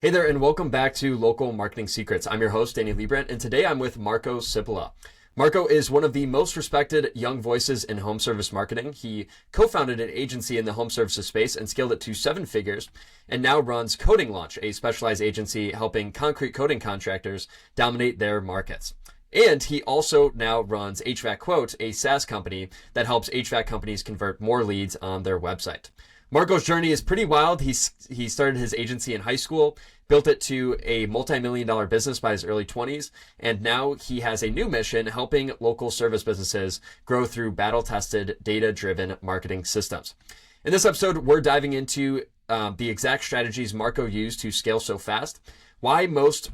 Hey there, and welcome back to Local Marketing Secrets. I'm your host, Danny Leibrandt, and today I'm with Marko Sipilä. Marko is one of the most respected young voices in home service marketing. He co-founded an agency in the home services space and scaled it to 7 figures, and now runs Coding Launch, a specialized agency helping concrete coating contractors dominate their markets. And he also now runs HVAC Quote, a SaaS company that helps HVAC companies convert more leads on their website. Marko's journey is pretty wild. He started his agency in high school, built it to a multi-million-dollar business by his early 20s, and now he has a new mission helping local service businesses grow through battle-tested, data-driven marketing systems. In this episode, we're diving into the exact strategies Marko used to scale so fast, why most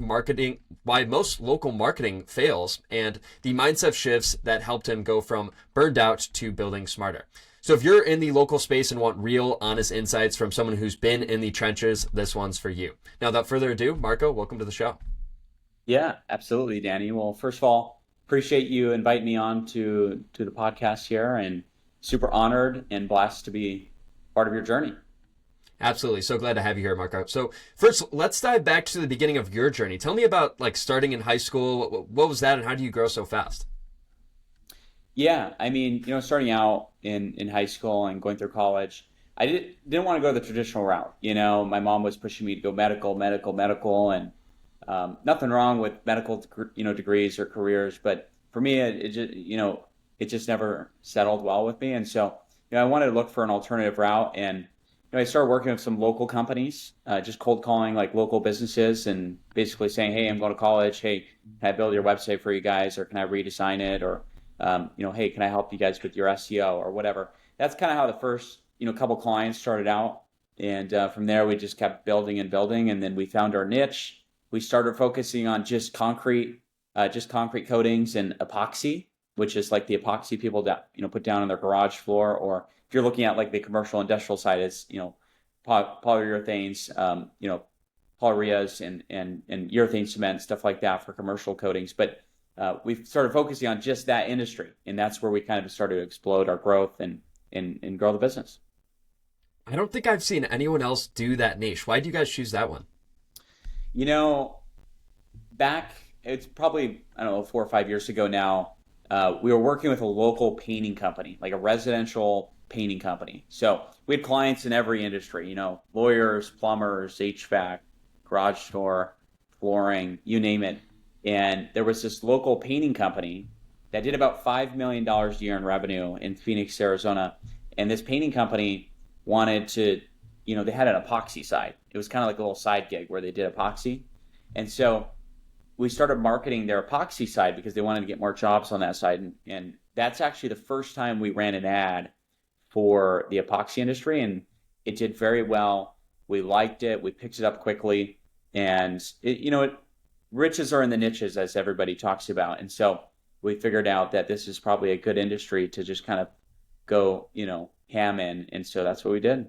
local marketing fails, and the mindset shifts that helped him go from burned out to building smarter. So if you're in the local space and want real, honest insights from someone who's been in the trenches, this one's for you. Now, without further ado, Marko, welcome to the show. Yeah, absolutely, Danny. Well, first of all, appreciate you inviting me on to the podcast here, and super honored and blessed to be part of your journey. Absolutely. So glad to have you here, Marko. So first, let's dive back to the beginning of your journey. Tell me about starting in high school. What was that, and how do you grow so fast? Yeah, starting out in high school and going through college, I didn't want to go the traditional route. My mom was pushing me to go medical, and nothing wrong with medical, degrees or careers, but for me, it just never settled well with me, and so I wanted to look for an alternative route, and I started working with some local companies, just cold calling like local businesses and basically saying, hey, I'm going to college. Hey, can I build your website for you guys, or can I redesign it, or hey, can I help you guys with your SEO or whatever? That's kind of how the first, couple clients started out. And from there, we just kept building and building. And then we found our niche. We started focusing on just concrete coatings and epoxy, which is like the epoxy people that, put down on their garage floor. Or if you're looking at like the commercial industrial side, it's, polyurethanes, polyureas and urethane cement, stuff like that for commercial coatings. But we've started focusing on just that industry, and that's where we kind of started to explode our growth and grow the business. I don't think I've seen anyone else do that niche. Why do you guys choose that one? You know, Back, it's probably, I don't know, 4 or 5 years ago now, we were working with a local painting company, like a residential painting company. So we had clients in every industry, lawyers, plumbers, HVAC, garage door, flooring, you name it. And there was this local painting company that did about $5 million a year in revenue in Phoenix, Arizona. And this painting company wanted to, they had an epoxy side. It was kind of like a little side gig where they did epoxy. And so we started marketing their epoxy side because they wanted to get more jobs on that side. And that's actually the first time we ran an ad for the epoxy industry. And it did very well. We liked it. We picked it up quickly. And riches are in the niches, as everybody talks about. And so we figured out that this is probably a good industry to just kind of go, ham in. And so that's what we did.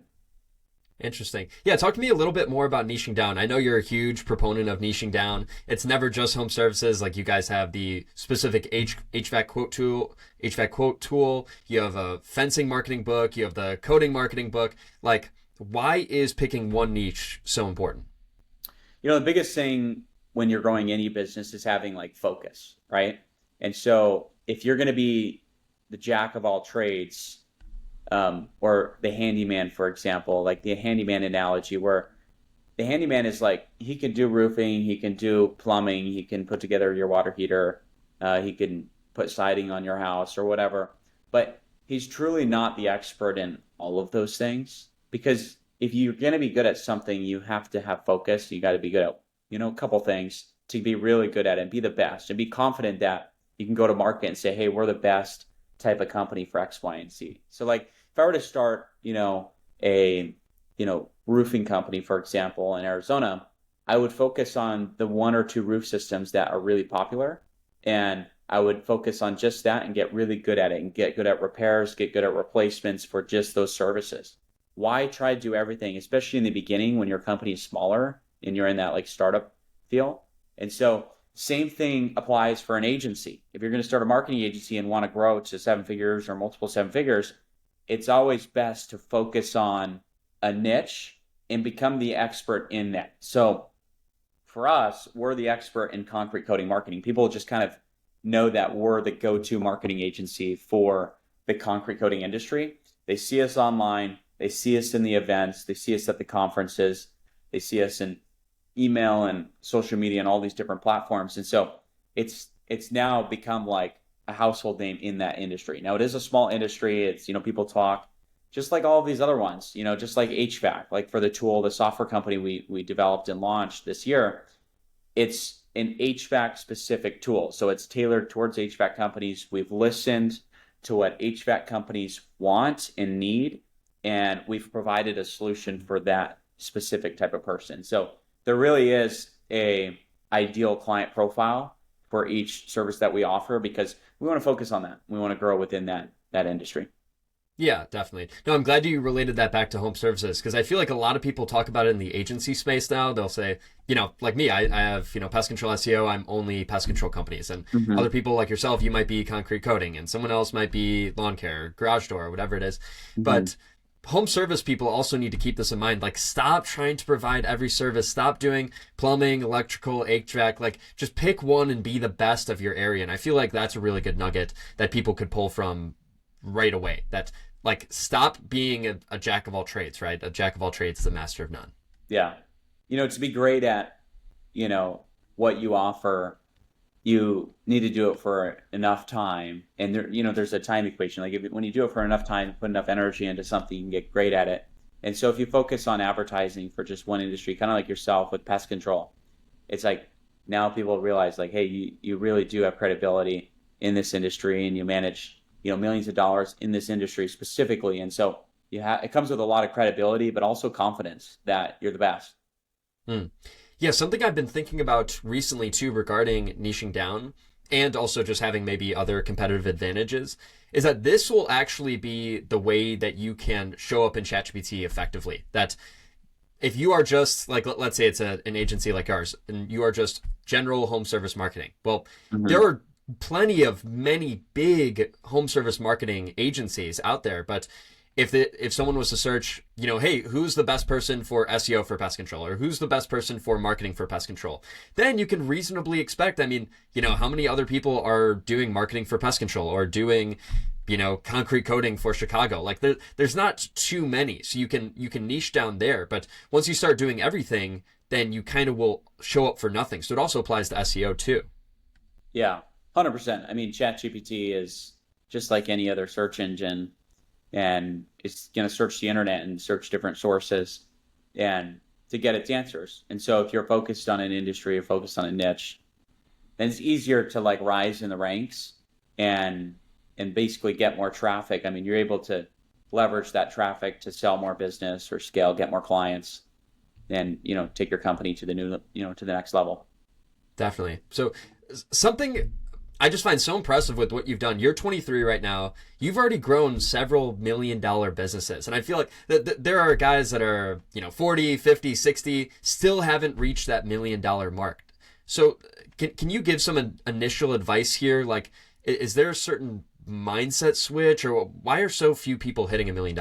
Interesting. Yeah, talk to me a little bit more about niching down. I know you're a huge proponent of niching down. It's never just home services. Like you guys have the specific HVAC quote tool. You have a fencing marketing book. You have the coding marketing book. Like, why is picking one niche so important? The biggest thing when you're growing any business is having like focus, right? And so if you're going to be the jack of all trades, or the handyman, for example, like the handyman analogy, where the handyman is like, he can do roofing, he can do plumbing, he can put together your water heater, he can put siding on your house or whatever, but he's truly not the expert in all of those things, because if you're going to be good at something, you have to have focus. You got to be good at a couple things to be really good at it and be the best and be confident that you can go to market and say, hey, we're the best type of company for X, Y, and Z. So like if I were to start, a, roofing company, for example, in Arizona, I would focus on the 1 or 2 roof systems that are really popular. And I would focus on just that and get really good at it and get good at repairs, get good at replacements for just those services. Why try to do everything, especially in the beginning when your company is smaller and you're in that like startup feel? And so same thing applies for an agency. If you're going to start a marketing agency and want to grow to 7 figures or multiple 7 figures, it's always best to focus on a niche and become the expert in that. So for us, we're the expert in concrete coating marketing. People just kind of know that we're the go-to marketing agency for the concrete coating industry. They see us online, they see us in the events, they see us at the conferences, they see us in email and social media and all these different platforms. And so it's now become like a household name in that industry. Now it is a small industry. It's, people talk just like all of these other ones, just like HVAC, like for the tool, the software company we developed and launched this year, it's an HVAC specific tool. So it's tailored towards HVAC companies. We've listened to what HVAC companies want and need, and we've provided a solution for that specific type of person. So there really is a ideal client profile for each service that we offer, because we want to focus on that. We want to grow within that industry. Yeah, definitely. No, I'm glad you related that back to home services, because I feel like a lot of people talk about it in the agency space now. They'll say, like me, I have, pest control SEO, I'm only pest control companies. And other people like yourself, you might be concrete coating, and someone else might be lawn care, garage door, whatever it is. But home service people also need to keep this in mind. Like, stop trying to provide every service. Stop doing plumbing, electrical, HVAC. Like, just pick one and be the best of your area. And I feel like that's a really good nugget that people could pull from right away. That, like, stop being a jack of all trades, right? A jack of all trades is a master of none. Yeah. To be great at, what you offer, you need to do it for enough time. And there's a time equation. Like, when you do it for enough time, put enough energy into something, you can get great at it. And so if you focus on advertising for just one industry, kind of like yourself with pest control, it's like now people realize, like, hey, you really do have credibility in this industry, and you manage millions of dollars in this industry specifically. And so it comes with a lot of credibility, but also confidence that you're the best. Yeah, something I've been thinking about recently too regarding niching down and also just having maybe other competitive advantages is that this will actually be the way that you can show up in ChatGPT effectively. That if you are just like, let's say it's an agency like ours, and you are just general home service marketing. Well, there are plenty of many big home service marketing agencies out there, but if someone was to search, hey, who's the best person for SEO for pest control, or who's the best person for marketing for pest control, then you can reasonably expect, how many other people are doing marketing for pest control or doing, concrete coating for Chicago? Like, there's not too many. So you can niche down there, but once you start doing everything, then you kind of will show up for nothing. So it also applies to SEO too. Yeah, 100%. ChatGPT is just like any other search engine, and it's going to search the internet and search different sources and to get its answers. And so if you're focused on an industry or focused on a niche, then it's easier to like rise in the ranks and basically get more traffic. You're able to leverage that traffic to sell more business or scale, get more clients, and take your company to the new, to the next level. Definitely. So something I just find so impressive with what you've done. You're 23 right now. You've already grown several $1 million businesses. And I feel like there are guys that are, 40, 50, 60, still haven't reached that $1 million mark. So can you give some initial advice here? Like, is there a certain mindset switch, or why are so few people hitting $1 million?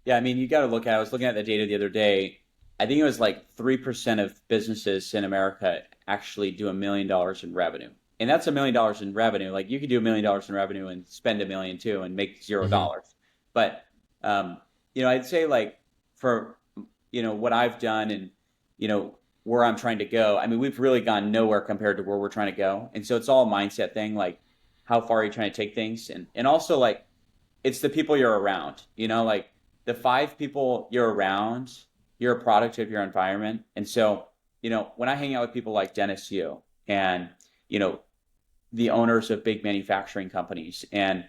Yeah, you got to look at, I was looking at the data the other day. I think it was like 3% of businesses in America actually do $1 million in revenue. And that's $1 million in revenue. Like, you could do $1 million in revenue and spend $1 million too and make $0. But, I'd say, like, for, what I've done and, where I'm trying to go, we've really gone nowhere compared to where we're trying to go. And so it's all a mindset thing. Like, how far are you trying to take things? And also, like, it's the people you're around, like the 5 people you're around, you're a product of your environment. And so, when I hang out with people like Dennis Yu and, the owners of big manufacturing companies, and,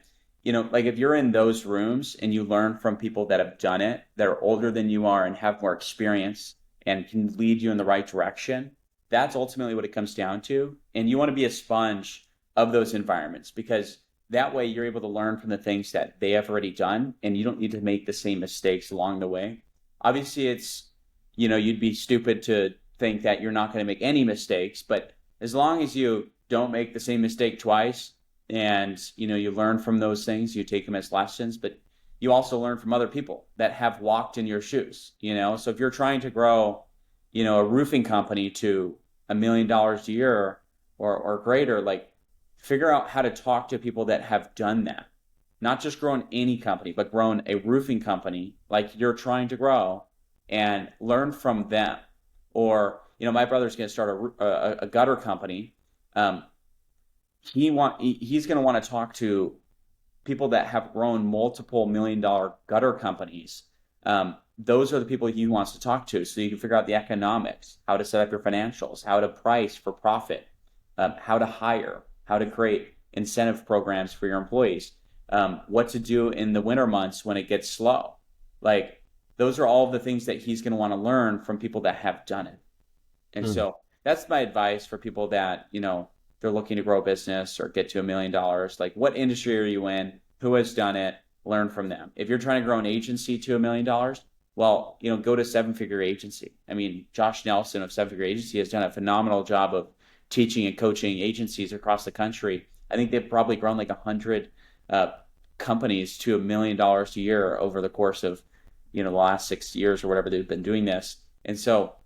like, if you're in those rooms and you learn from people that have done it, that are older than you are and have more experience and can lead you in the right direction, that's ultimately what it comes down to. And you want to be a sponge of those environments, because that way you're able to learn from the things that they have already done, and you don't need to make the same mistakes along the way. Obviously, it's, you'd be stupid to think that you're not going to make any mistakes, but as long as you don't make the same mistake twice, and you learn from those things, you take them as lessons, but you also learn from other people that have walked in your shoes. So if you're trying to grow a roofing company to $1 million a year or greater, like figure out how to talk to people that have done that. Not just grown any company, but grown a roofing company like you're trying to grow, and learn from them. Or, my brother's going to start a gutter company. He's going to want to talk to people that have grown multiple $1 million gutter companies. Those are the people he wants to talk to, so you can figure out the economics, how to set up your financials, how to price for profit, how to hire, how to create incentive programs for your employees, what to do in the winter months when it gets slow. Like, those are all the things that he's going to want to learn from people that have done it. And so that's my advice for people that, they're looking to grow a business or get to $1 million. Like, what industry are you in? Who has done it? Learn from them. If you're trying to grow an agency to $1 million, well, go to Seven Figure Agency. I mean, Josh Nelson of Seven Figure Agency has done a phenomenal job of teaching and coaching agencies across the country. I think they've probably grown like 100 companies to $1 million a year over the course of, the last 6 years or whatever they've been doing this. And so,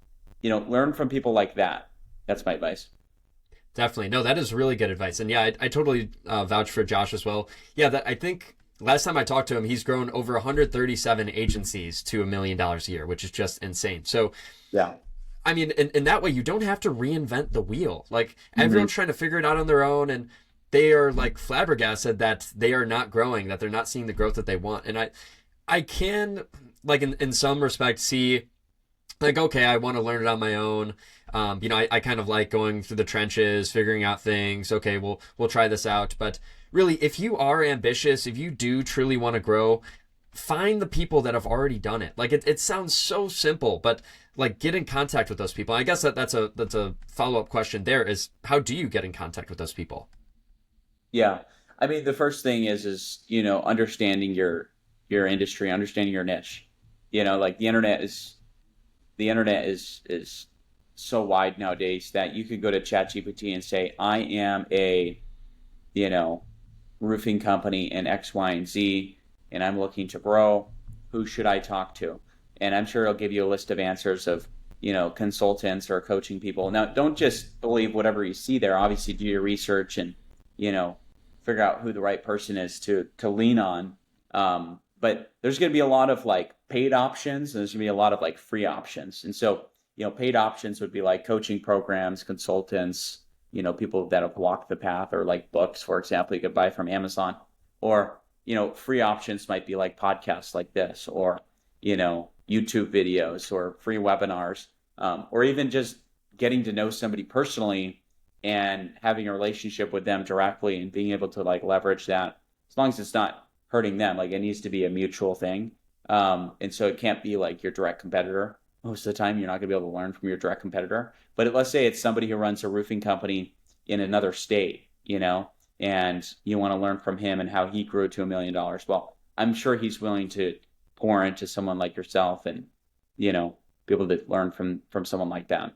learn from people like that. That's my advice. Definitely. No, that is really good advice. And yeah, I totally vouch for Josh as well. Yeah, I think last time I talked to him, he's grown over 137 agencies to $1 million a year, which is just insane. So, yeah, I mean, in that way, you don't have to reinvent the wheel. Like, everyone's trying to figure it out on their own, and they are like flabbergasted that they are not growing, that they're not seeing the growth that they want. And I can, like, in some respect, see, like, okay, I want to learn it on my own. I kind of like going through the trenches, figuring out things. Okay, we'll try this out. But really, if you are ambitious, if you do truly want to grow, find the people that have already done it. Like, it sounds so simple, but like, get in contact with those people. I guess that's a follow-up question there is, how do you get in contact with those people? Yeah. I mean, the first thing is understanding your industry, understanding your niche. Like, the internet is so wide nowadays that you could go to ChatGPT and say, I am a, roofing company in X, Y, and Z, and I'm looking to grow. Who should I talk to? And I'm sure it'll give you a list of answers of, consultants or coaching people. Now, don't just believe whatever you see there. Obviously, do your research and, figure out who the right person is to lean on. But there's going to be a lot of like paid options, and there's going to be a lot of like free options. And so, paid options would be like coaching programs, consultants, people that have walked the path, or like books, for example, you could buy from Amazon. Or, free options might be like podcasts like this, or, YouTube videos, or free webinars, or even just getting to know somebody personally and having a relationship with them directly and being able to like leverage that, as long as it's not hurting them. Like, it needs to be a mutual thing. And so it can't be like your direct competitor. Most of the time, you're not going to be able to learn from your direct competitor. But let's say it's somebody who runs a roofing company in another state, and you want to learn from him and how he grew to $1 million. Well, I'm sure he's willing to pour into someone like yourself and, be able to learn from someone like that.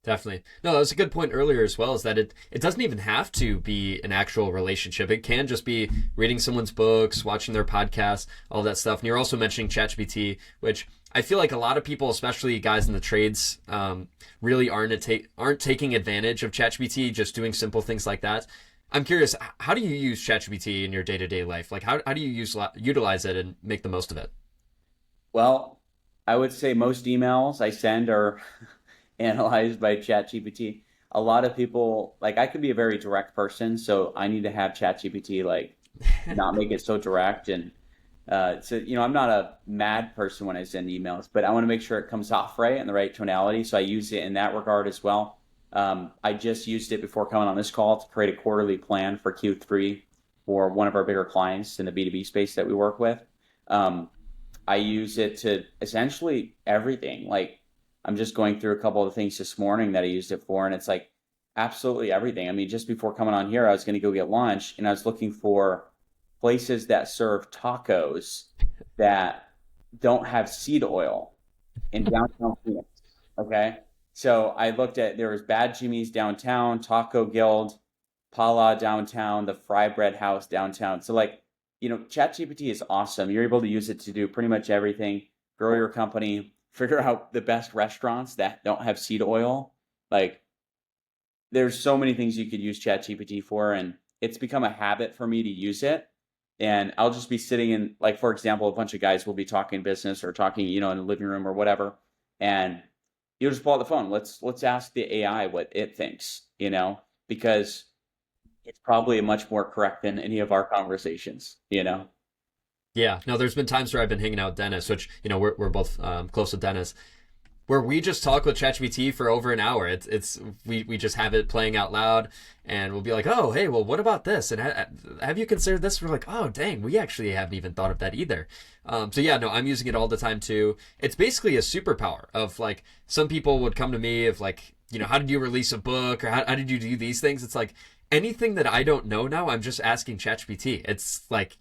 Definitely. No, that was a good point earlier as well, is that it doesn't even have to be an actual relationship. It can just be reading someone's books, watching their podcasts, all that stuff. And you're also mentioning ChatGPT, which I feel like a lot of people, especially guys in the trades, really aren't taking advantage of ChatGPT, just doing simple things like that. I'm curious, how do you use ChatGPT in your day-to-day life? Like, how do you utilize it and make the most of it? Well, I would say most emails I send are analyzed by ChatGPT. A lot of people, like, I could be a very direct person, so I need to have ChatGPT like not make it so direct. And so, I'm not a mad person when I send emails, but I want to make sure it comes off right and the right tonality. So I use it in that regard as well. I just used it before coming on this call to create a quarterly plan for Q3 for one of our bigger clients in the B2B space that we work with. I use it to essentially everything. Like, I'm just going through a couple of things this morning that I used it for, and it's like absolutely everything. I mean, just before coming on here, I was going to go get lunch, and I was looking for places that serve tacos that don't have seed oil in downtown Phoenix. Okay. So I looked at, there was Bad Jimmy's downtown, Taco Guild, Pala downtown, the Fry Bread House downtown. So like, ChatGPT is awesome. You're able to use it to do pretty much everything, grow your company, figure out the best restaurants that don't have seed oil. Like, there's so many things you could use ChatGPT for, and it's become a habit for me to use it. And I'll just be sitting in, like, for example, a bunch of guys will be talking business or talking, in the living room or whatever, and you'll just pull out the phone. Let's ask the AI what it thinks, because it's probably much more correct than any of our conversations. Yeah, no, there's been times where I've been hanging out with Dennis, which, we're both close with Dennis, where we just talk with ChatGPT for over an hour. We just have it playing out loud, and we'll be like, oh, hey, well, what about this? And have you considered this? We're like, oh, dang, we actually haven't even thought of that either. So yeah, no, I'm using it all the time too. It's basically a superpower of, like, some people would come to me of, like, how did you release a book, or how did you do these things? It's like anything that I don't know now, I'm just asking ChatGPT. It's like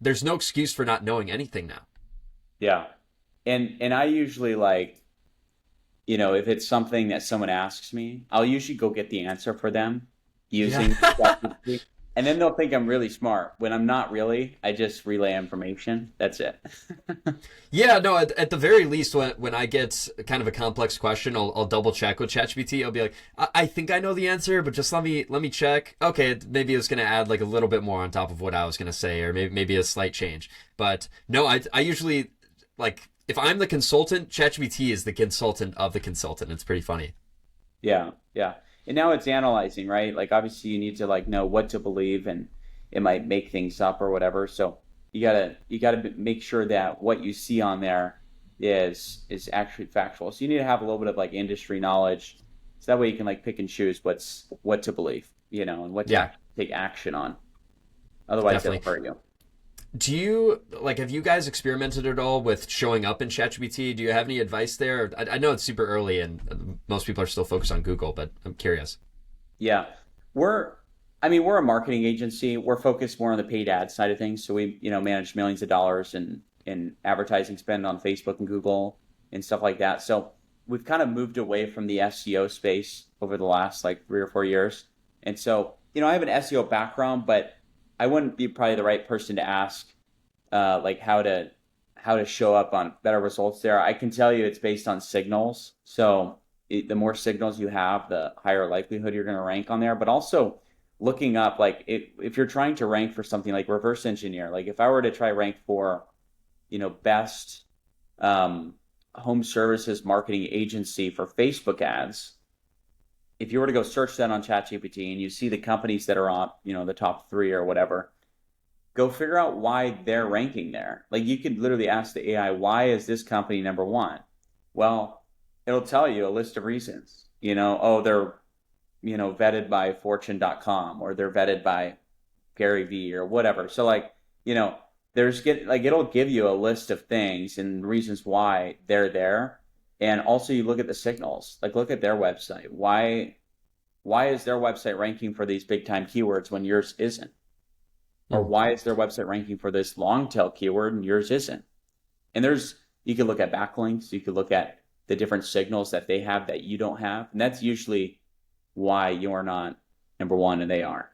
there's no excuse for not knowing anything now. Yeah. And I usually, like, if it's something that someone asks me, I'll usually go get the answer for them using ChatGPT. And then they'll think I'm really smart when I'm not really. I just relay information. That's it. Yeah, no, at the very least, when I get kind of a complex question, I'll double check with ChatGPT. I'll be like, I think I know the answer, but just let me check. Okay, maybe it's going to add like a little bit more on top of what I was going to say, or maybe a slight change. But no, I usually, like, if I'm the consultant, ChatGPT is the consultant of the consultant. It's pretty funny. Yeah, yeah. And now it's analyzing, right? Like, obviously you need to, like, know what to believe, and it might make things up or whatever. So you gotta make sure that what you see on there is actually factual. So you need to have a little bit of, like, industry knowledge, so that way you can, like, pick and choose what to believe, and what to take action on. Otherwise, Definitely. it'll hurt you. Do you, like, have you guys experimented at all with showing up in ChatGPT? Do you have any advice there? I know it's super early and most people are still focused on Google, but I'm curious. Yeah. We're a marketing agency. We're focused more on the paid ad side of things. So we, manage millions of dollars in advertising spend on Facebook and Google and stuff like that. So we've kind of moved away from the SEO space over the last, like, 3 or 4 years. And so, I have an SEO background, but I wouldn't be probably the right person to ask, like, how to show up on better results there. I can tell you it's based on signals. So the more signals you have, the higher likelihood you're going to rank on there. But also looking up, like, if you're trying to rank for something like reverse engineer, like if I were to try rank for, best home services marketing agency for Facebook ads, if you were to go search that on ChatGPT and you see the companies that are on, the top 3 or whatever, go figure out why they're ranking there. Like, you could literally ask the AI, why is this company number 1? Well, it'll tell you a list of reasons. Oh, they're, vetted by fortune.com, or they're vetted by Gary Vee or whatever. So, like, it'll give you a list of things and reasons why they're there. And also you look at the signals, like, look at their website. Why is their website ranking for these big time keywords when yours isn't? Or why is their website ranking for this long tail keyword and yours isn't? And you could look at backlinks, you could look at the different signals that they have that you don't have. And that's usually why you're not number 1 and they are.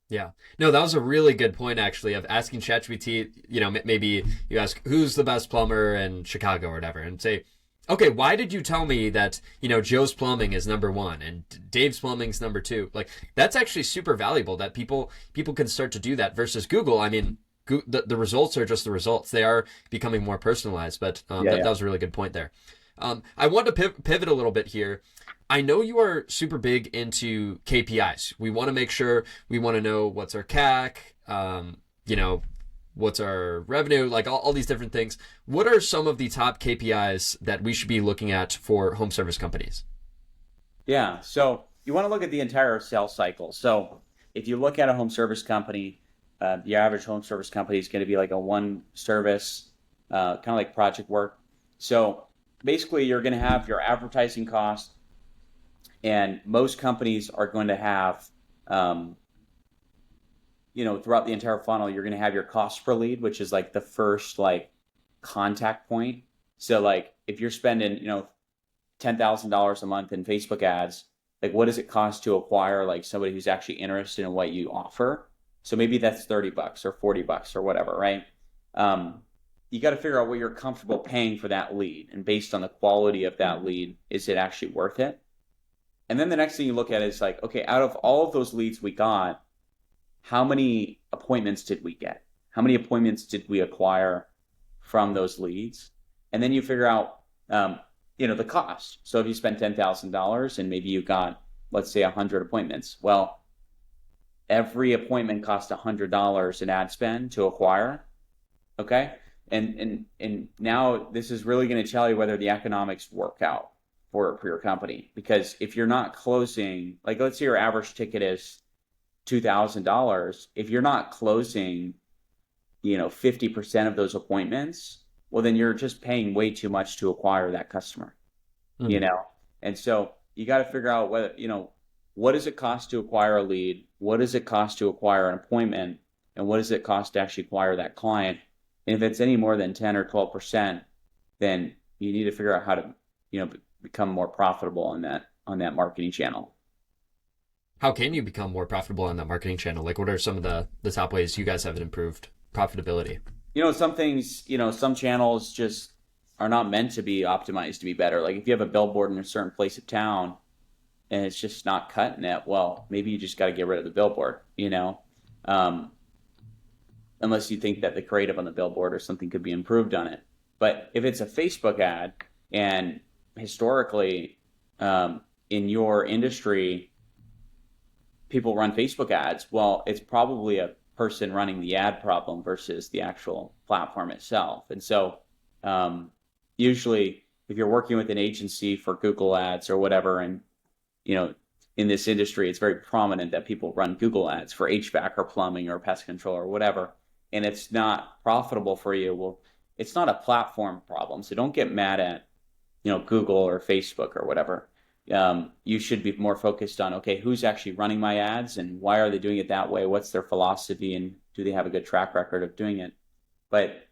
Yeah. No, that was a really good point, actually, of asking ChatGPT, maybe you ask, who's the best plumber in Chicago or whatever, and say, okay, why did you tell me that, Joe's Plumbing is number 1 and Dave's Plumbing's number 2? Like, that's actually super valuable that people can start to do that versus Google. I mean, the results are just the results. They are becoming more personalized, but that was a really good point there. I want to pivot a little bit here. I know you are super big into KPIs. We want to make sure, we want to know what's our CAC, what's our revenue, like all these different things. What are some of the top KPIs that we should be looking at for home service companies? Yeah, so you want to look at the entire sales cycle. So if you look at a home service company, the average home service company is going to be like a one service, kind of like project work. So basically you're going to have your advertising cost, and most companies are going to have, throughout the entire funnel, you're going to have your cost per lead, which is like the first, like, contact point. So, like, if you're spending, $10,000 a month in Facebook ads, like, what does it cost to acquire, like, somebody who's actually interested in what you offer? So maybe that's $30 or $40 or whatever, right? you got to figure out what you're comfortable paying for that lead. And based on the quality of that lead, is it actually worth it? And then the next thing you look at is like, okay, out of all of those leads we got, how many appointments did we get? How many appointments did we acquire from those leads? And then you figure out, the cost. So if you spend $10,000 and maybe you got, let's say 100 appointments, well, every appointment costs $100 in ad spend to acquire. Okay. And now this is really going to tell you whether the economics work out for your company. Because if you're not closing, like let's say your average ticket is $2,000, if you're not closing, 50% of those appointments, well, then you're just paying way too much to acquire that customer, And so you got to figure out whether, what does it cost to acquire a lead? What does it cost to acquire an appointment? And what does it cost to actually acquire that client? And if it's any more than 10 or 12%, then you need to figure out how to, become more profitable on that marketing channel. How can you become more profitable on that marketing channel? Like, what are some of the top ways you guys have improved profitability? Some things, some channels just are not meant to be optimized to be better. Like if you have a billboard in a certain place of town and it's just not cutting it, well, maybe you just got to get rid of the billboard, unless you think that the creative on the billboard or something could be improved on it. But if it's a Facebook ad, and historically in your industry, people run Facebook ads, well, it's probably a person running the ad problem versus the actual platform itself. And so usually if you're working with an agency for Google ads or whatever, and in this industry, it's very prominent that people run Google ads for HVAC or plumbing or pest control or whatever, and it's not profitable for you. Well, it's not a platform problem. So don't get mad at, Google or Facebook or whatever. You should be more focused on, okay, who's actually running my ads and why are they doing it that way? What's their philosophy and do they have a good track record of doing it? But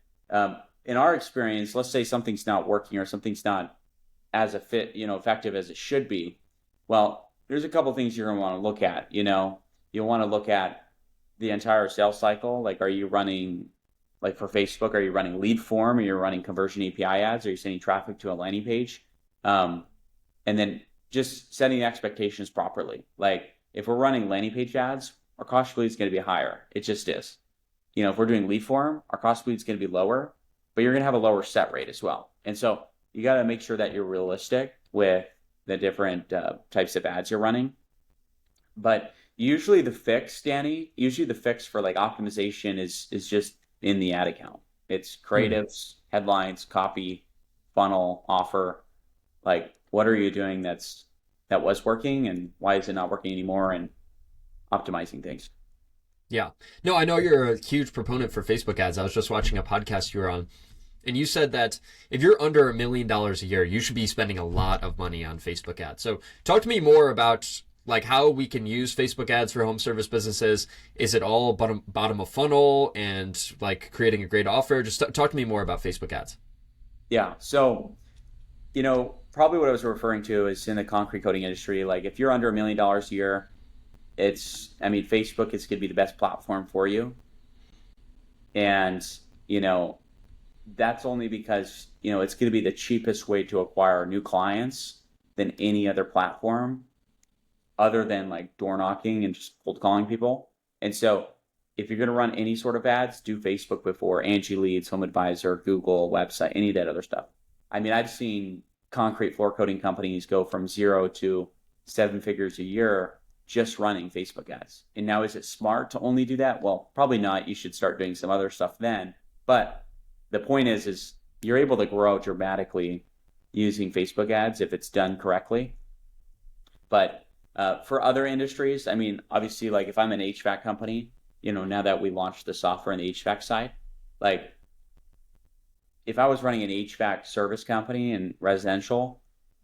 in our experience, let's say something's not working or something's not as effective as it should be. Well, there's a couple things you're going to want to look at. You'll want to look at the entire sales cycle. Like, are you running, like for Facebook, are you running lead form? Are you running conversion API ads? Are you sending traffic to a landing page? And then just setting expectations properly. Like if we're running landing page ads, our cost per lead is going to be higher. It just is. If we're doing lead form, our cost per lead is going to be lower, but you're going to have a lower set rate as well. And so you got to make sure that you're realistic with the different types of ads you're running. But usually the fix, Danny, for like optimization is just in the ad account. It's creatives, headlines, copy, funnel, offer. Like, what are you doing that was working and why is it not working anymore, and optimizing things. Yeah. No, I know you're a huge proponent for Facebook ads. I was just watching a podcast you were on, and you said that if you're under $1 million a year, you should be spending a lot of money on Facebook ads. So talk to me more about like how we can use Facebook ads for home service businesses. Is it all bottom of funnel and like creating a great offer? Just talk to me more about Facebook ads. Yeah. So, probably what I was referring to is in the concrete coating industry. Like if you're under $1 million a year, Facebook is going to be the best platform for you. And, that's only because, it's going to be the cheapest way to acquire new clients than any other platform other than like door knocking and just cold calling people. And so if you're going to run any sort of ads, do Facebook before Angie Leads, Home Advisor, Google, website, any of that other stuff. I mean, I've seen concrete floor coating companies go from 0 to 7 figures a year just running Facebook ads. And now, is it smart to only do that? Well, probably not. You should start doing some other stuff then. But the point is you're able to grow dramatically using Facebook ads if it's done correctly. But for other industries, I mean, obviously, like if I'm an HVAC company, now that we launched the software on the HVAC side, like if I was running an HVAC service company in residential,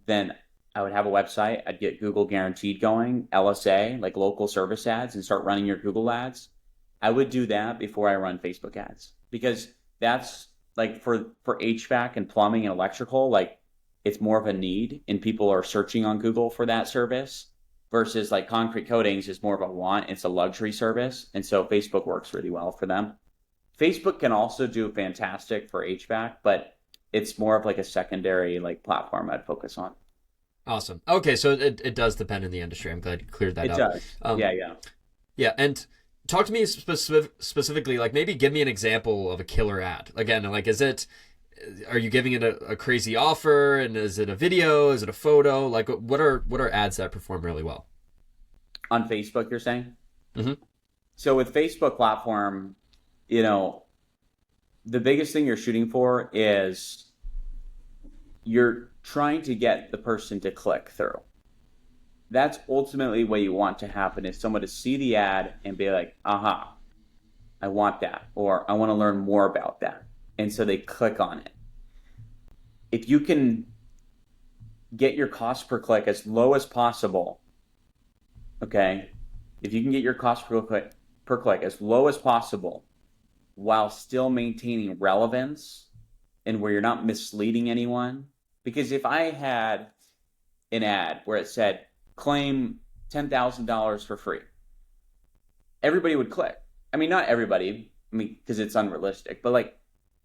then I would have a website. I'd get Google Guaranteed going, LSA, like local service ads, and start running your Google ads. I would do that before I run Facebook ads, because that's like for HVAC and plumbing and electrical, like it's more of a need and people are searching on Google for that service, versus like concrete coatings is more of a want. It's a luxury service. And so Facebook works really well for them. Facebook can also do fantastic for HVAC, but it's more of like a secondary like platform I'd focus on. Awesome. Okay, so it does depend on the industry. I'm glad you cleared that It up. does. Um, Yeah. yeah, and talk to me specifically, like maybe give me an example of a killer ad. Again, like are you giving it a crazy offer, and is it a video? Is it a photo? Like what are ads that perform really well? On Facebook, you're saying? Mm-hmm. So with Facebook platform, you know, the biggest thing you're shooting for is you're trying to get the person to click through. That's ultimately what you want to happen, is someone to see the ad and be like, aha, I want that, or I want to learn more about that. And so they click on it. If you can get your cost per click as low as possible, okay? If you can get your cost per click as low as possible while still maintaining relevance and where you're not misleading anyone. Because if I had an ad where it said, claim $10,000 for free, everybody would click. I mean, not everybody, I mean, because it's unrealistic, but like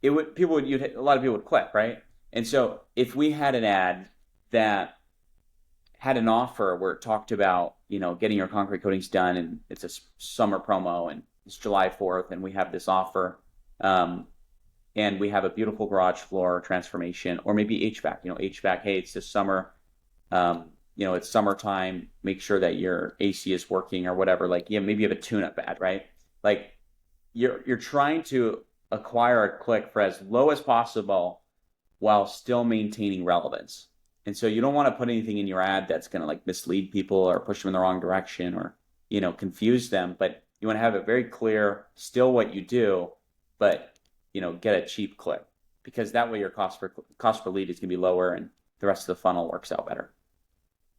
a lot of people would click, right? And so if we had an ad that had an offer where it talked about, getting your concrete coatings done, and it's a summer promo, and it's July 4th, and we have this offer, and we have a beautiful garage floor transformation, or maybe HVAC, HVAC, hey, it's this summer, it's summertime, make sure that your AC is working or whatever. Like, yeah, maybe you have a tune-up ad, right? Like you're trying to acquire a click for as low as possible while still maintaining relevance. And so you don't want to put anything in your ad that's going to like mislead people or push them in the wrong direction, or, confuse them. But you want to have it very clear, still what you do, but, get a cheap click, because that way your cost per lead is going to be lower and the rest of the funnel works out better.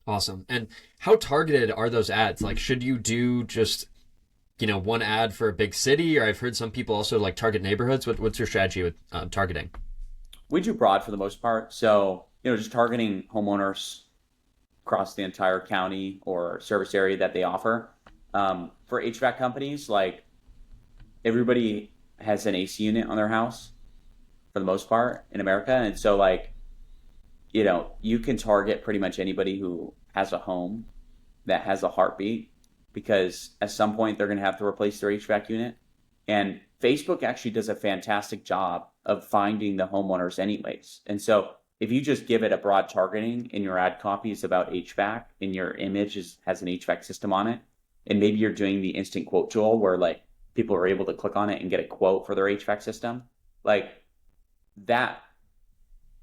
Awesome. And how targeted are those ads? Like, should you do just, one ad for a big city? Or I've heard some people also like target neighborhoods. What's your strategy with targeting? We do broad for the most part. So, just targeting homeowners across the entire county or service area that they offer. For HVAC companies, like everybody has an AC unit on their house for the most part in America. And so like, you can target pretty much anybody who has a home that has a heartbeat, because at some point they're going to have to replace their HVAC unit. And Facebook actually does a fantastic job of finding the homeowners anyways. And so if you just give it a broad targeting and your ad copy is about HVAC and your image has an HVAC system on it, and maybe you're doing the instant quote tool where like people are able to click on it and get a quote for their HVAC system, like that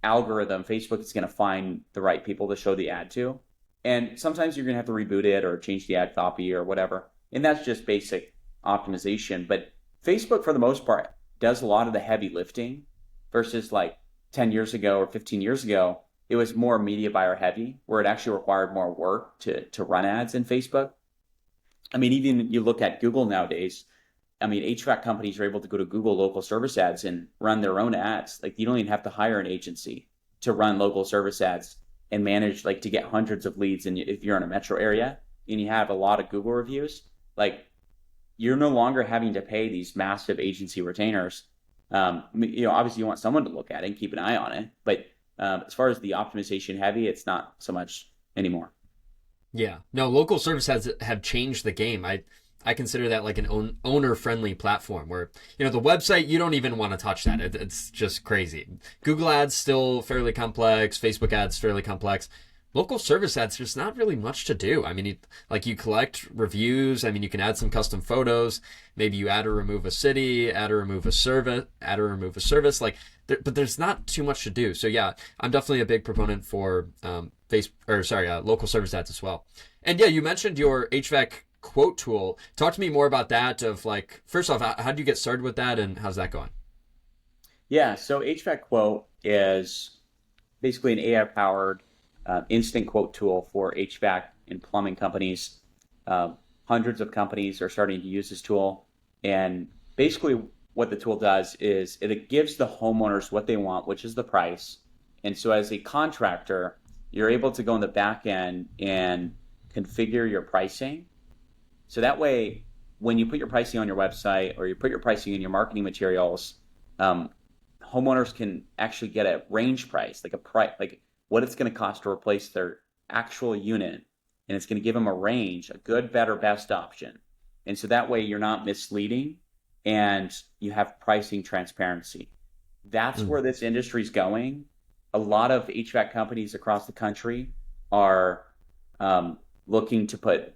algorithm, Facebook is going to find the right people to show the ad to. And sometimes you're going to have to reboot it or change the ad copy or whatever. And that's just basic optimization. But Facebook, for the most part, does a lot of the heavy lifting, versus like 10 years ago or 15 years ago, it was more media buyer heavy, where it actually required more work to run ads in Facebook. I mean, even you look at Google nowadays, I mean, HVAC companies are able to go to Google local service ads and run their own ads. Like, you don't even have to hire an agency to run local service ads and manage, like, to get hundreds of leads. And if you're in a metro area and you have a lot of Google reviews, like, you're no longer having to pay these massive agency retainers. Obviously you want someone to look at it and keep an eye on it, but as far as the optimization heavy, it's not so much anymore. Yeah, no, local service ads have changed the game. I consider that like an owner-friendly platform where, the website, you don't even want to touch that. It's just crazy. Google ads still fairly complex. Facebook ads fairly complex. Local service ads, there's not really much to do. I mean, you collect reviews. I mean, you can add some custom photos. Maybe you add or remove a city, add or remove a service, but there's not too much to do. So yeah, I'm definitely a big proponent for local service ads as well. And yeah, you mentioned your HVAC quote tool. Talk to me more about that. Of like, first off, how did you get started with that, and how's that going? Yeah, so HVAC quote is basically an AI powered instant quote tool for HVAC and plumbing companies. Hundreds of companies are starting to use this tool. And basically what the tool does is it gives the homeowners what they want, which is the price. And so as a contractor, you're able to go in the back end and configure your pricing. So that way when you put your pricing on your website or you put your pricing in your marketing materials, homeowners can actually get a range price, like a price, like what it's going to cost to replace their actual unit. And it's going to give them a range, a good, better, best option. And so that way you're not misleading and you have pricing transparency. That's where this industry is going. A lot of HVAC companies across the country are looking to put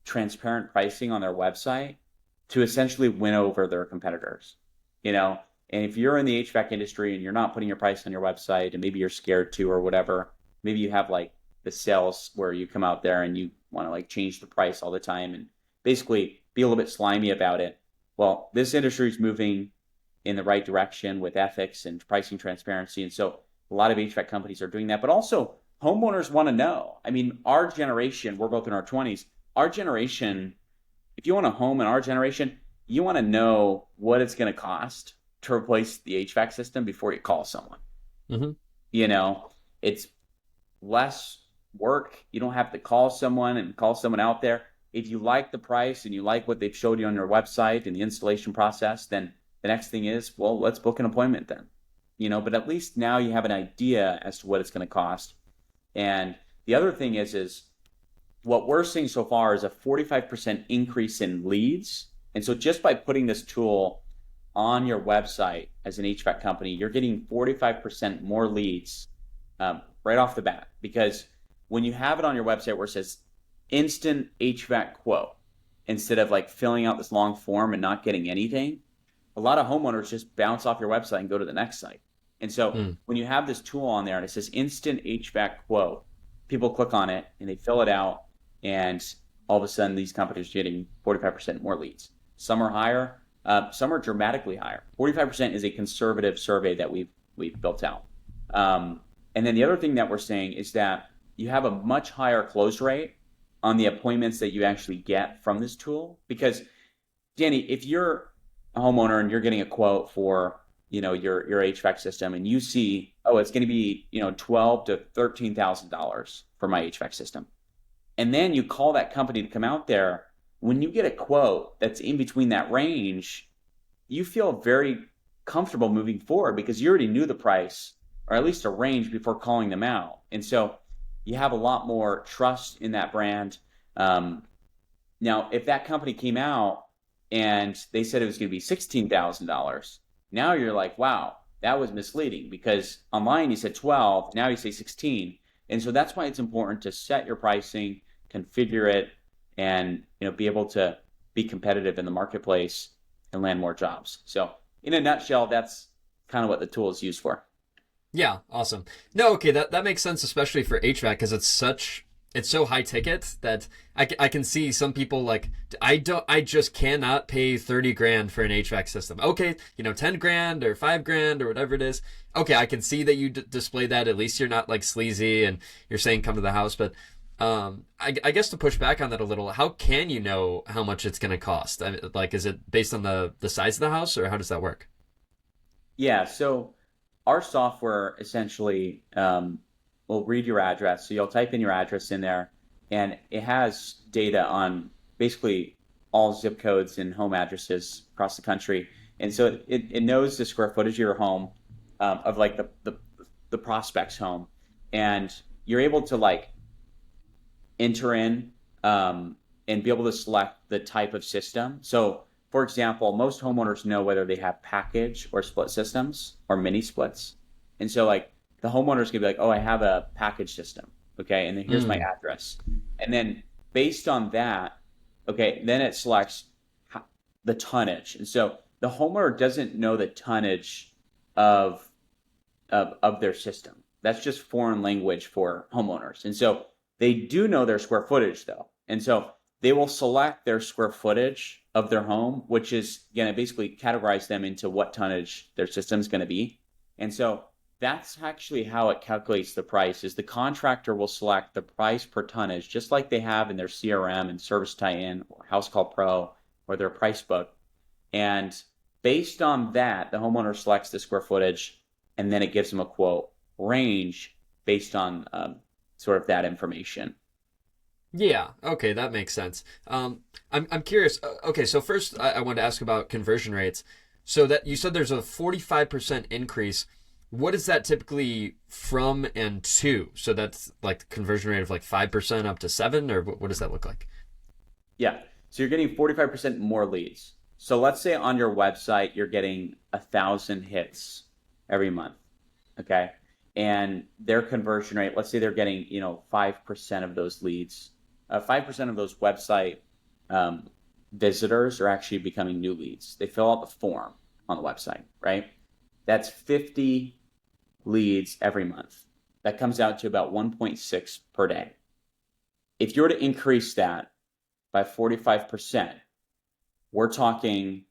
transparent pricing on their website to essentially win over their competitors, And if you're in the HVAC industry and you're not putting your price on your website and maybe you're scared to or whatever, maybe you have like the sales where you come out there and you want to like change the price all the time and basically be a little bit slimy about it. Well, this industry is moving in the right direction with ethics and pricing transparency. And so a lot of HVAC companies are doing that, but also homeowners want to know. I mean, our generation, we're both in our 20s, our generation, if you want a home in our generation, you want to know what it's going to cost to replace the HVAC system before you call someone. It's less work. You don't have to call someone out there. If you like the price and you like what they've showed you on their website and the installation process, then the next thing is, well, let's book an appointment then. But at least now you have an idea as to what it's going to cost. And the other thing is what we're seeing so far is a 45% increase in leads. And so just by putting this tool on your website as an HVAC company, you're getting 45% more leads right off the bat. Because when you have it on your website where it says instant HVAC quote, instead of like filling out this long form and not getting anything, a lot of homeowners just bounce off your website and go to the next site. And so when you have this tool on there and it says instant HVAC quote, people click on it and they fill it out, and all of a sudden these companies are getting 45% more leads. Some are higher, some are dramatically higher. 45% is a conservative survey that we've built out. And then the other thing that we're saying is that you have a much higher close rate on the appointments that you actually get from this tool. Because Danny, if you're a homeowner and you're getting a quote for your HVAC system and you see, it's going to be $12,000 to $13,000 for my HVAC system, and then you call that company to come out there, when you get a quote that's in between that range, you feel very comfortable moving forward because you already knew the price, or at least a range, before calling them out. And so you have a lot more trust in that brand. Now, if that company came out and they said it was going to be $16,000, now you're like, wow, that was misleading, because online you said 12, now you say 16. And so that's why it's important to set your pricing, configure it, and be able to be competitive in the marketplace and land more jobs. So in a nutshell, that's kind of what the tool is used for. Yeah, awesome. No, okay, that makes sense, especially for HVAC, because it's so high ticket that I can see some people like, I just cannot pay 30 grand for an HVAC system. Okay, 10 grand or 5 grand or whatever it is. Okay, I can see that you display that. At least you're not like sleazy and you're saying come to the house. But I guess to push back on that a little, how can you know how much it's going to cost? Is it based on the size of the house, or how does that work? Yeah, so our software essentially will read your address. So you'll type in your address in there, and it has data on basically all zip codes and home addresses across the country. And so it knows the square footage of your home, of like the prospect's home. And you're able to like enter in and be able to select the type of system. So for example, most homeowners know whether they have package or split systems or mini splits. And so like the homeowner's gonna be like, I have a package system. Okay. And then here's my address. And then based on that, okay, then it selects the tonnage. And so the homeowner doesn't know the tonnage of their system. That's just foreign language for homeowners. And so they do know their square footage though. And so they will select their square footage of their home, which is going to basically categorize them into what tonnage their system is going to be. And so that's actually how it calculates the price, is the contractor will select the price per tonnage, just like they have in their CRM and Service Tie-In or House Call Pro or their price book. And based on that, the homeowner selects the square footage, and then it gives them a quote range based on sort of that information. Yeah. Okay, that makes sense. I'm curious. Okay, so first I wanted to ask about conversion rates. So that you said there's a 45% increase. What is that typically from and to? So that's like the conversion rate of like 5% up to 7, or what does that look like? Yeah. So you're getting 45% more leads. So let's say on your website, you're getting 1,000 hits every month. Okay. And their conversion rate, let's say they're getting, 5% of those leads. 5% of those website um, visitors are actually becoming new leads. They fill out the form on the website, right? That's 50 leads every month. That comes out to about 1.6 per day. If you were to increase that by 45%, we're talking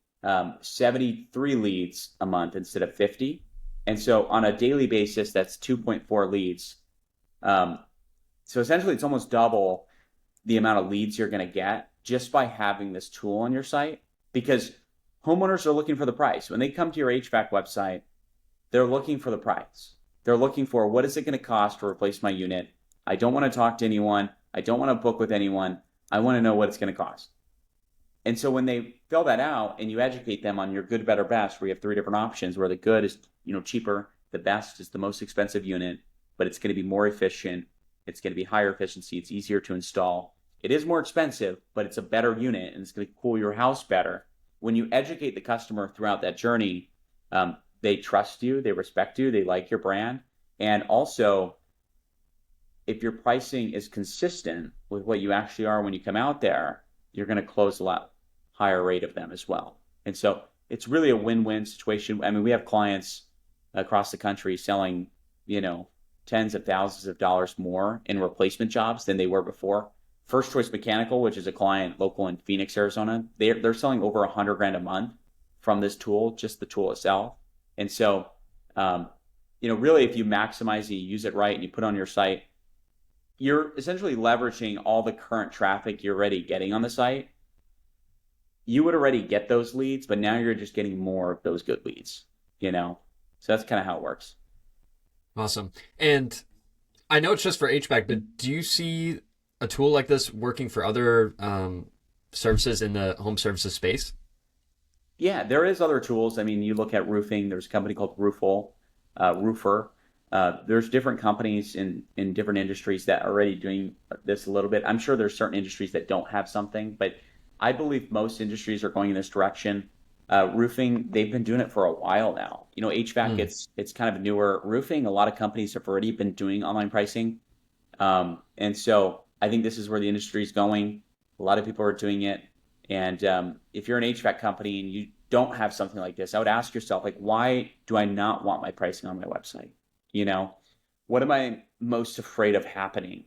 73 leads a month instead of 50. And so on a daily basis, that's 2.4 leads. Um, so essentially, it's almost double the amount of leads you're going to get just by having this tool on your site, because homeowners are looking for the price. When they come to your HVAC website, they're looking for the price. They're looking for, what is it going to cost to replace my unit? I don't want to talk to anyone. I don't want to book with anyone. I want to know what it's going to cost. And so when they fill that out and you educate them on your good, better, best, where you have three different options, where the good is, cheaper, the best is the most expensive unit, but it's going to be more efficient. It's going to be higher efficiency. It's easier to install. It is more expensive, but it's a better unit and it's going to cool your house better. When you educate the customer throughout that journey, they trust you, they respect you, they like your brand. And also, if your pricing is consistent with what you actually are when you come out there, you're going to close a lot higher rate of them as well. And so it's really a win-win situation. I mean, we have clients across the country selling, tens of thousands of dollars more in replacement jobs than they were before. First Choice Mechanical, which is a client local in Phoenix, Arizona, they're selling over $100,000 a month from this tool, just the tool itself. And so, really, if you maximize it, you use it right, and you put it on your site, you're essentially leveraging all the current traffic you're already getting on the site. You would already get those leads, but now you're just getting more of those good leads, So that's kind of how it works. Awesome. And I know it's just for HVAC, but do you see a tool like this working for other services in the home services space? Yeah, there is other tools. I mean, you look at roofing. There's a company called Roofer. There's different companies in different industries that are already doing this a little bit. I'm sure there's certain industries that don't have something, but I believe most industries are going in this direction. Roofing, they've been doing it for a while now. HVAC, it's kind of newer. Roofing, a lot of companies have already been doing online pricing. And so I think this is where the industry is going. A lot of people are doing it. And if you're an HVAC company and you don't have something like this, I would ask yourself, like, why do I not want my pricing on my website? What am I most afraid of happening?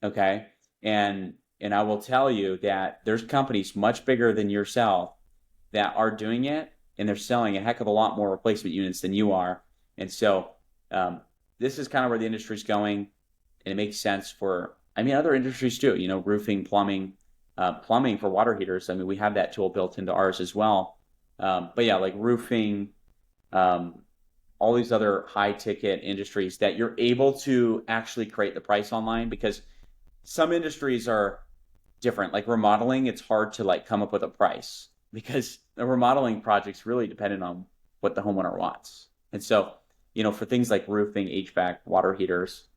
Okay. And I will tell you that there's companies much bigger than yourself that are doing it, and they're selling a heck of a lot more replacement units than you are. And so this is kind of where the industry is going, and it makes sense for, other industries too, roofing, plumbing for water heaters. We have that tool built into ours as well. But yeah, like roofing, all these other high ticket industries that you're able to actually create the price online, because some industries are different. Like remodeling, it's hard to come up with a price because the remodeling project's really dependent on what the homeowner wants. And so, for things like roofing, HVAC, water heaters,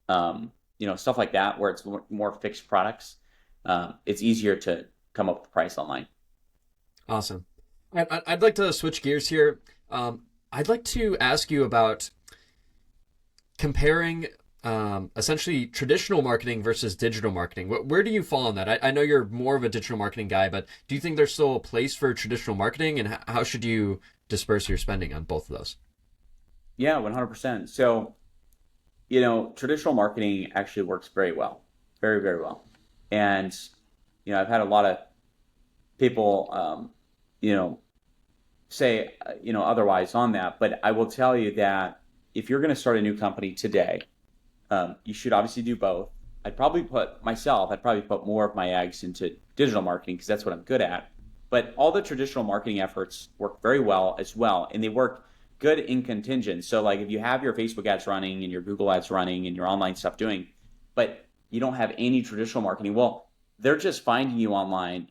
stuff like that, where it's more fixed products, it's easier to come up with a price online. Awesome. I'd like to switch gears here. I'd like to ask you about comparing essentially traditional marketing versus digital marketing. Where do you fall on that? I know you're more of a digital marketing guy, but do you think there's still a place for traditional marketing, and how should you disperse your spending on both of those? Yeah, 100%. So, traditional marketing actually works very well, very, very well. And, I've had a lot of people, say, otherwise on that. But I will tell you that if you're going to start a new company today, you should obviously do both. I'd probably put more of my eggs into digital marketing because that's what I'm good at. But all the traditional marketing efforts work very well as well. And they work good in contingent. So if you have your Facebook ads running and your Google ads running and your online stuff doing, but you don't have any traditional marketing. Well, they're just finding you online.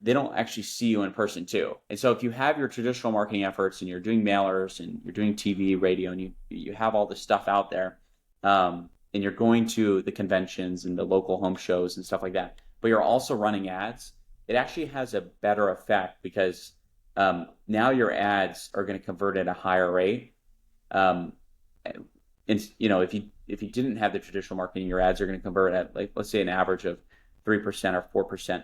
They don't actually see you in person too. And so if you have your traditional marketing efforts and you're doing mailers and you're doing TV, radio, and you have all this stuff out there, and you're going to the conventions and the local home shows and stuff like that, but you're also running ads, it actually has a better effect because now your ads are going to convert at a higher rate. And if you didn't have the traditional marketing, your ads are going to convert at, like, let's say an average of 3% or 4%.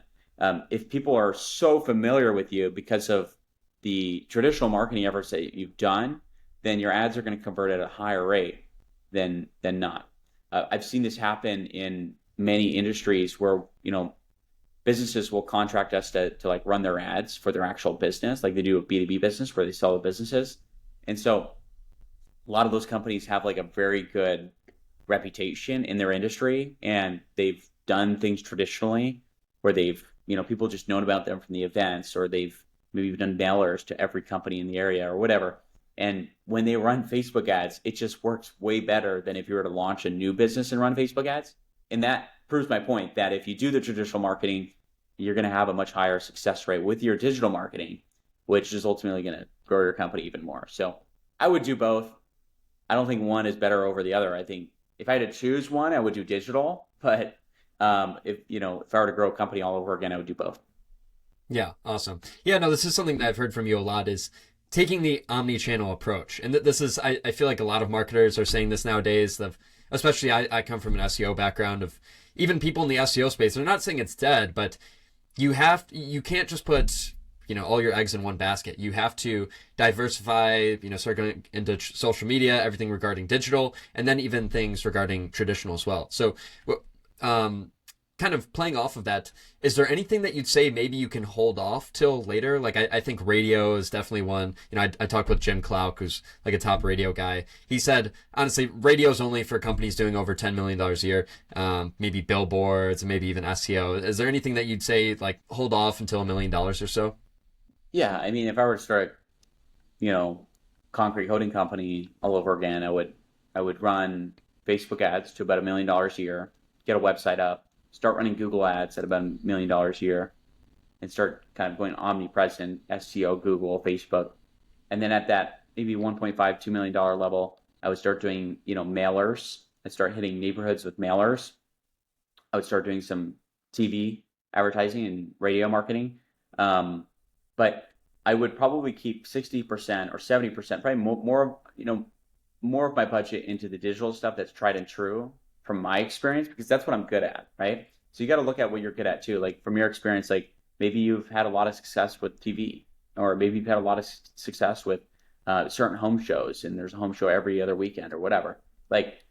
If people are so familiar with you because of the traditional marketing efforts that you've done, then your ads are going to convert at a higher rate than not. I've seen this happen in many industries where, businesses will contract us to like run their ads for their actual business, like they do a B2B business where they sell to businesses. And so a lot of those companies have like a very good reputation in their industry, and they've done things traditionally where they've, people just known about them from the events, or they've maybe done mailers to every company in the area or whatever. And when they run Facebook ads, it just works way better than if you were to launch a new business and run Facebook ads. And that proves my point that if you do the traditional marketing, you're going to have a much higher success rate with your digital marketing, which is ultimately going to grow your company even more. So I would do both. I don't think one is better over the other. I think if I had to choose one, I would do digital. But if I were to grow a company all over again, I would do both. Yeah, awesome. Yeah, no, this is something that I've heard from you a lot, is taking the omni-channel approach. And this is, I feel like a lot of marketers are saying this nowadays, especially I come from an SEO background, of even people in the SEO space. They're not saying it's dead, but you can't just put, all your eggs in one basket. You have to diversify, start going into social media, everything regarding digital, and then even things regarding traditional as well. So, kind of playing off of that, is there anything that you'd say maybe you can hold off till later? Like, I think radio is definitely one. I talked with Jim Clark, who's like a top radio guy. He said, honestly, radio's only for companies doing over $10 million a year, maybe billboards and maybe even SEO. Is there anything that you'd say, like, hold off until $1 million or so? Yeah, I mean, if I were to start, concrete coating company all over again, I would run Facebook ads to about $1 million a year, get a website up, start running Google ads at about $1 million a year, and start kind of going omnipresent, SEO, Google, Facebook. And then at that maybe $1.5, $2 million level, I would start doing, mailers. I'd start hitting neighborhoods with mailers. I would start doing some TV advertising and radio marketing. But I would probably keep 60% or 70%, probably more of my budget into the digital stuff that's tried and true from my experience, because that's what I'm good at, right? So you got to look at what you're good at too. Like, from your experience, like maybe you've had a lot of success with TV, or maybe you've had a lot of success with certain home shows, and there's a home show every other weekend or whatever. Like,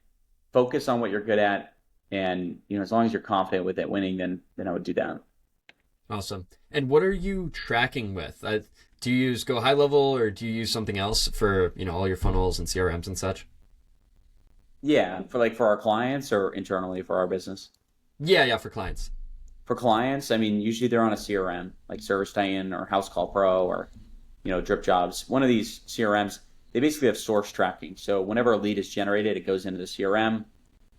focus on what you're good at, and as long as you're confident with it winning, then I would do that. Awesome. And what are you tracking with? Do you use Go High Level, or do you use something else for all your funnels and CRMs and such? Yeah, for our clients or internally for our business? Yeah, for clients. For clients, I mean, usually they're on a CRM like ServiceTitan or House Call Pro or Drip Jobs. One of these CRMs, they basically have source tracking. So whenever a lead is generated, it goes into the CRM.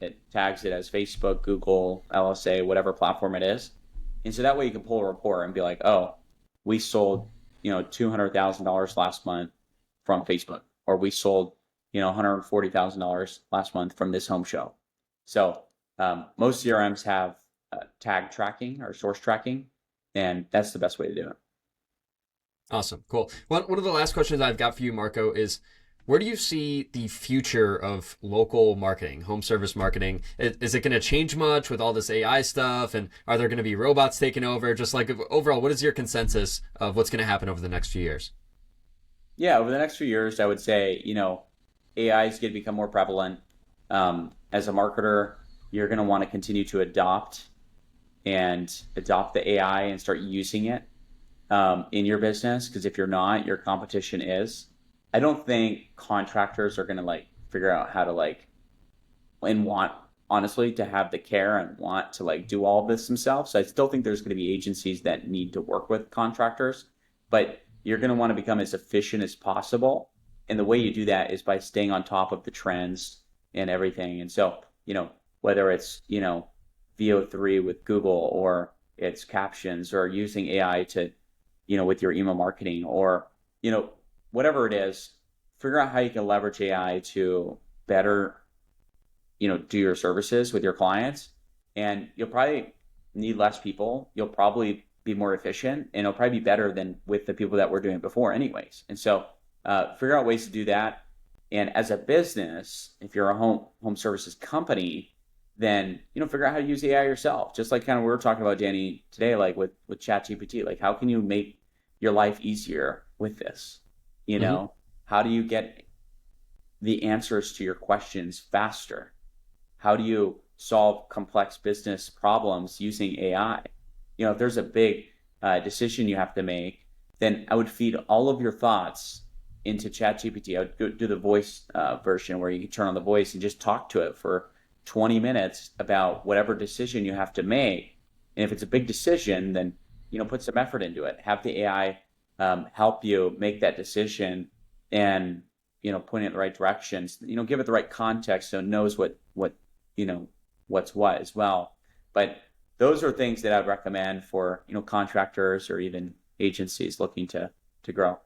It tags it as Facebook, Google, LSA, whatever platform it is. And so that way you can pull a report and be like, oh, we sold $200,000 last month from Facebook, or we sold $140,000 last month from this home show. So most CRMs have tag tracking or source tracking, and that's the best way to do it. Awesome. Cool. One of the last questions I've got for you, Marko, is where do you see the future of local marketing, home service marketing? Is it going to change much with all this AI stuff? And are there going to be robots taking over? Just like overall, what is your consensus of what's going to happen over the next few years? Yeah, over the next few years, I would say, AI is going to become more prevalent. As a marketer, you're going to want to continue to adopt the AI and start using it in your business, because if you're not, your competition is. I don't think contractors are going to figure out how to and want, honestly, to have the care and want to do all of this themselves. So I still think there's going to be agencies that need to work with contractors, but you're going to want to become as efficient as possible. And the way you do that is by staying on top of the trends and everything. And so, whether it's, VO3 with Google, or it's captions, or using AI to, with your email marketing, or, whatever it is, figure out how you can leverage AI to better, do your services with your clients. And you'll probably need less people. You'll probably be more efficient, and it'll probably be better than with the people that were doing it before anyways. And so figure out ways to do that. And as a business, if you're a home services company, then, figure out how to use AI yourself. Just like kind of we were talking about, Danny, today, like with ChatGPT, like how can you make your life easier with this? How do you get the answers to your questions faster? How do you solve complex business problems using AI? If there's a big decision you have to make, then I would feed all of your thoughts into ChatGPT. I would go do the voice version where you can turn on the voice and just talk to it for 20 minutes about whatever decision you have to make. And if it's a big decision, then, put some effort into it. Have the AI help you make that decision and, point it in the right directions, give it the right context so it knows what's what as well. But those are things that I'd recommend for, contractors or even agencies looking to grow.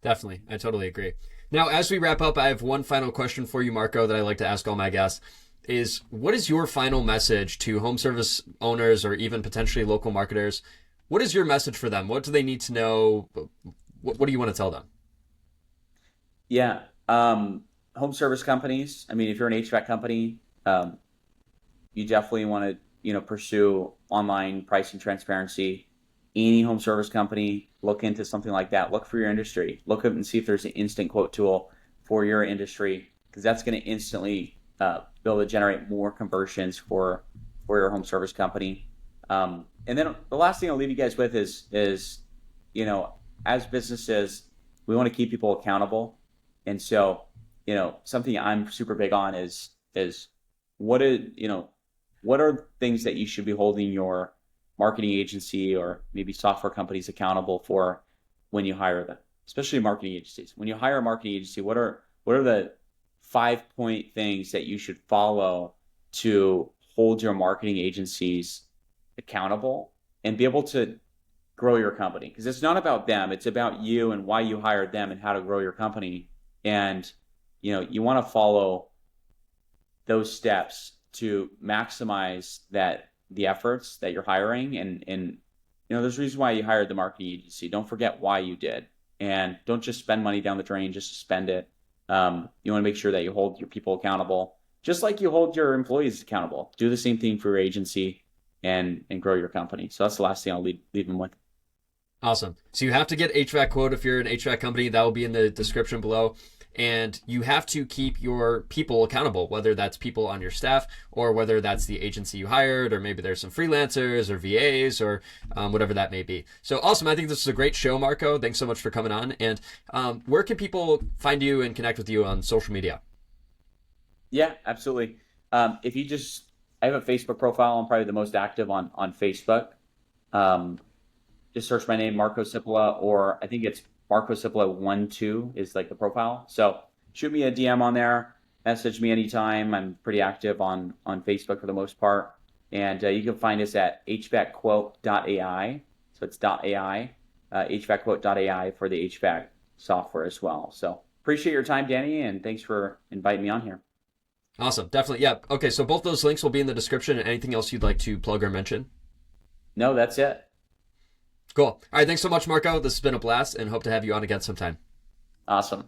Definitely. I totally agree. Now, as we wrap up, I have one final question for you, Marko, that I like to ask all my guests is, what is your final message to home service owners or even potentially local marketers? What is your message for them? What do they need to know? What do you want to tell them? Yeah. Home service companies. I mean, if you're an HVAC company, you definitely want to, pursue online pricing transparency. Any home service company, look into something like that. Look for your industry. Look up and see if there's an instant quote tool for your industry, because that's going to instantly be able to generate more conversions for your home service company. And then the last thing I'll leave you guys with is as businesses, we want to keep people accountable. And so, something I'm super big on is what are things that you should be holding your marketing agency or maybe software companies accountable for when you hire them, especially marketing agencies. When you hire a marketing agency, what are the 5-point things that you should follow to hold your marketing agencies accountable and be able to grow your company? Because it's not about them, it's about you and why you hired them and how to grow your company. And you want to follow those steps to maximize the efforts that you're hiring. And there's a reason why you hired the marketing agency. Don't forget why you did, and don't just spend money down the drain just to spend it. You want to make sure that you hold your people accountable, just like you hold your employees accountable. Do the same thing for your agency and grow your company. So that's the last thing I'll leave them with. Awesome. So you have to get HVAC quote if you're an HVAC company. That will be in the description below. And you have to keep your people accountable, whether that's people on your staff or whether that's the agency you hired, or maybe there's some freelancers or VAs or whatever that may be. So awesome. I think this is a great show, Marko. Thanks so much for coming on. And where can people find you and connect with you on social media? Yeah, absolutely. I have a Facebook profile. I'm probably the most active on Facebook. Just search my name, Marko Sipilä, or I think it's Marko Sipilä 12 is like the profile. So shoot me a DM on there, message me anytime. I'm pretty active on Facebook for the most part. And you can find us at hvacquote.ai. So it's .ai, hvacquote.ai for the HVAC software as well. So appreciate your time, Danny, and thanks for inviting me on here. Awesome. Definitely. Yeah. Okay. So both those links will be in the description. Anything else you'd like to plug or mention? No, that's it. Cool. All right. Thanks so much, Marko. This has been a blast and hope to have you on again sometime. Awesome.